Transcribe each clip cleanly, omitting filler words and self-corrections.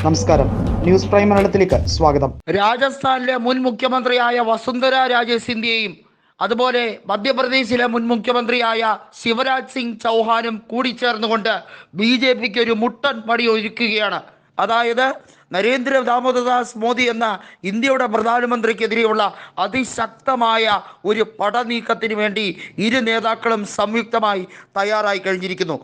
നമസ്കാരം, news prime മലയാളത്തിലേക്ക് സ്വാഗതം. രാജസ്ഥാനിലെ മുൻ മുഖ്യമന്ത്രിയായ വസുന്ധര രാജെ സിന്ധ്യയും അതുപോലെ മധ്യപ്രദേശിലെ മുൻ മുഖ്യമന്ത്രിയായ ശിവരാജ് സിംഗ് ചൗഹാനും കൂടിച്ചേർന്നുകൊണ്ട് BJPക്ക് ഒരു മുട്ടൻ പണി ഒരുക്കുകയാണ്. അതായത് നരേന്ദ്ര ദാമോദർദാസ് മോദി എന്ന ഇന്ത്യയുടെ പ്രധാനമന്ത്രിക്കെതിരെയുള്ള അതിശക്തമായ ഒരു പടനീക്കത്തിന് വേണ്ടി ഇരു നേതാക്കളും സംയുക്തമായി തയ്യാറായി കഴിഞ്ഞിരിക്കുന്നു.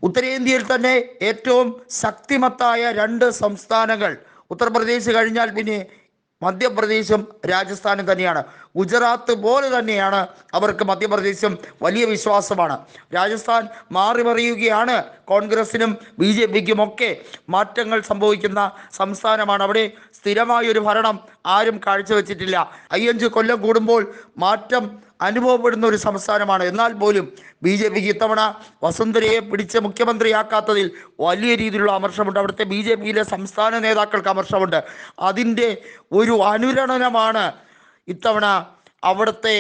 ഉത്തരേന്ത്യയിൽ തന്നെ ഏറ്റവും ശക്തിമത്തായ രണ്ട് സംസ്ഥാനങ്ങൾ ഉത്തർപ്രദേശ് കഴിഞ്ഞാൽ പിന്നെ മധ്യപ്രദേശും രാജസ്ഥാനും തന്നെയാണ്. ഗുജറാത്ത് പോലെ തന്നെയാണ് അവർക്ക് മധ്യപ്രദേശും വലിയ വിശ്വാസമാണ്. രാജസ്ഥാൻ മാറി മറിയുകയാണ്. കോൺഗ്രസിനും BJPക്കും ഒക്കെ മാറ്റങ്ങൾ സംഭവിക്കുന്ന സംസ്ഥാനമാണ്. അവിടെ സ്ഥിരമായൊരു ഭരണം ആരും കാഴ്ചവെച്ചിട്ടില്ല. 5 കൊല്ലം കൂടുമ്പോൾ മാറ്റം അനുഭവപ്പെടുന്ന ഒരു സംസ്ഥാനമാണ്. എന്നാൽ പോലും BJPക്ക് ഇത്തവണ വസുന്ധരയെ പിടിച്ച് മുഖ്യമന്ത്രിയാക്കാത്തതിൽ വലിയ രീതിയിലുള്ള അമർഷമുണ്ട്. അവിടുത്തെ BJPയിലെ സംസ്ഥാന നേതാക്കൾക്ക് അമർഷമുണ്ട്. അതിൻ്റെ ഒരു അനുരണനമാണ് ഇത്തവണ അവിടുത്തെ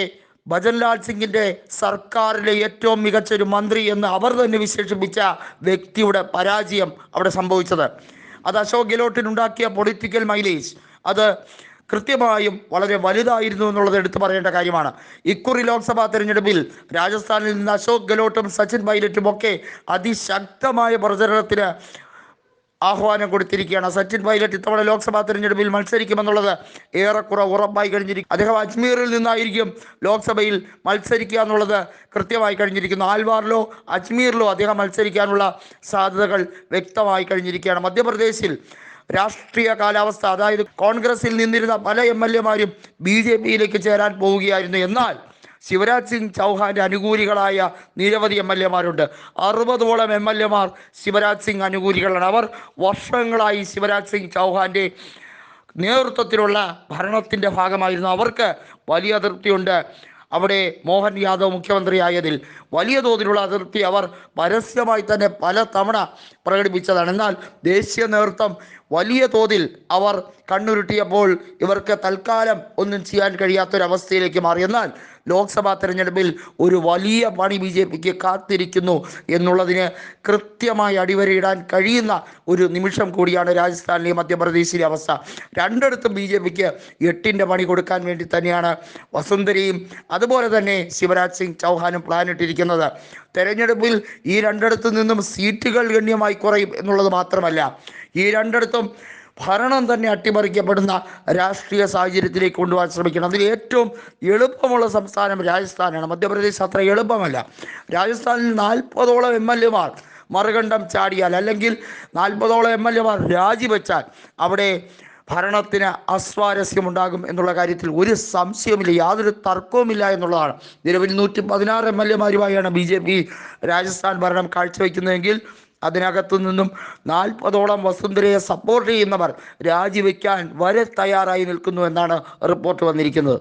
ഭജൻലാൽ സിംഗിൻ്റെ സർക്കാരിലെ ഏറ്റവും മികച്ചൊരു മന്ത്രി എന്ന് അവർ തന്നെ വിശേഷിപ്പിച്ച വ്യക്തിയുടെ പരാജയം അവിടെ സംഭവിച്ചത്. അത് അശോക് ഗെഹ്ലോട്ടിനുണ്ടാക്കിയ പൊളിറ്റിക്കൽ മൈലേജ് അത് കൃത്യമായും വളരെ വലുതായിരുന്നു എന്നുള്ളത് എടുത്തു പറയേണ്ട കാര്യമാണ്. ഇക്കുറി ലോക്സഭാ തെരഞ്ഞെടുപ്പിൽ രാജസ്ഥാനിൽ നിന്ന് അശോക് ഗെഹ്ലോട്ടും സച്ചിൻ പൈലറ്റും ഒക്കെ അതിശക്തമായ പ്രചരണത്തിന് ആഹ്വാനം കൊടുത്തിരിക്കുകയാണ്. സച്ചിൻ പൈലറ്റ് ഇത്തവണ ലോക്സഭാ തെരഞ്ഞെടുപ്പിൽ മത്സരിക്കുമെന്നുള്ളത് ഏറെക്കുറെ ഉറപ്പായി കഴിഞ്ഞിരിക്കും. അദ്ദേഹം അജ്മീറിൽ നിന്നായിരിക്കും ലോക്സഭയിൽ മത്സരിക്കുക എന്നുള്ളത് കൃത്യമായി കഴിഞ്ഞിരിക്കുന്നു. ആൽവാറിലോ അജ്മീറിലോ അദ്ദേഹം മത്സരിക്കാനുള്ള സാധ്യതകൾ വ്യക്തമായി കഴിഞ്ഞിരിക്കുകയാണ്. മധ്യപ്രദേശിൽ രാഷ്ട്രീയ കാലാവസ്ഥ, അതായത് കോൺഗ്രസിൽ നിന്നിരുന്ന പല MLA-മാരും BJPയിലേക്ക് ചേരാൻ പോവുകയായിരുന്നു. എന്നാൽ ശിവരാജ് സിംഗ് ചൗഹാന്റെ അനുകൂലികളായ നിരവധി MLA-മാരുണ്ട്. 60ഓളം MLA-മാർ ശിവരാജ് സിംഗ് അനുകൂലികളാണ്. അവർ വർഷങ്ങളായി ശിവരാജ് സിംഗ് ചൗഹാന്റെ നേതൃത്വത്തിലുള്ള ഭരണത്തിൻ്റെ ഭാഗമായിരുന്നു. അവർക്ക് വലിയ അതൃപ്തിയുണ്ട്. അവിടെ മോഹൻ യാദവ് മുഖ്യമന്ത്രിയായതിൽ വലിയ തോതിലുള്ള അതൃപ്തി അവർ പരസ്യമായി തന്നെ പല തവണ പ്രകടിപ്പിച്ചതാണ്. എന്നാൽ ദേശീയ നേതൃത്വം വലിയ തോതിൽ അവർ കണ്ണുരുട്ടിയപ്പോൾ ഇവർക്ക് തൽക്കാലം ഒന്നും ചെയ്യാൻ കഴിയാത്തൊരവസ്ഥയിലേക്ക് മാറി. എന്നാൽ ലോക്സഭാ തെരഞ്ഞെടുപ്പിൽ ഒരു വലിയ പണി BJPക്ക് കാത്തിരിക്കുന്നു എന്നുള്ളതിന് കൃത്യമായി അടിവരയിടാൻ കഴിയുന്ന ഒരു നിമിഷം കൂടിയാണ് രാജസ്ഥാനിലെയും മധ്യപ്രദേശിലെ അവസ്ഥ. രണ്ടിടത്തും BJPക്ക് 8ൻ്റെ പണി കൊടുക്കാൻ വേണ്ടി തന്നെയാണ് വസുന്ധരയും അതുപോലെ തന്നെ ശിവരാജ് സിംഗ് ചൗഹാനും പ്ലാൻ ഇട്ടിരിക്കുന്നത്. തെരഞ്ഞെടുപ്പിൽ ഈ രണ്ടിടത്തു നിന്നും സീറ്റുകൾ ഗണ്യമായി കുറയും എന്നുള്ളത് മാത്രമല്ല, ഈ രണ്ടിടത്തും ഭരണം തന്നെ അട്ടിമറിക്കപ്പെടുന്ന രാഷ്ട്രീയ സാഹചര്യത്തിലേക്ക് കൊണ്ടുപോകാൻ ശ്രമിക്കണം. അതിൽ ഏറ്റവും എളുപ്പമുള്ള സംസ്ഥാനം രാജസ്ഥാനാണ്. മധ്യപ്രദേശ് അത്ര എളുപ്പമല്ല. രാജസ്ഥാനിൽ 40ഓളം MLA-മാർ മറുകണ്ഠം ചാടിയാൽ, അല്ലെങ്കിൽ 40ഓളം MLA-മാർ രാജിവെച്ചാൽ അവിടെ ഭരണത്തിന് അസ്വാരസ്യമുണ്ടാകും എന്നുള്ള കാര്യത്തിൽ ഒരു സംശയമില്ല, യാതൊരു തർക്കവുമില്ല എന്നുള്ളതാണ്. നിലവിൽ 116 MLA-മാരുമായാണ് BJP രാജസ്ഥാൻ ഭരണം കാഴ്ചവെക്കുന്നതെങ്കിൽ അതിനകത്തു നിന്നും 40ഓളം വസുന്ധരയെ സപ്പോർട്ട് ചെയ്യുന്നവർ രാജിവെക്കാൻ വരെ തയ്യാറായി നിൽക്കുന്നു എന്നാണ് റിപ്പോർട്ട് വന്നിരിക്കുന്നത്.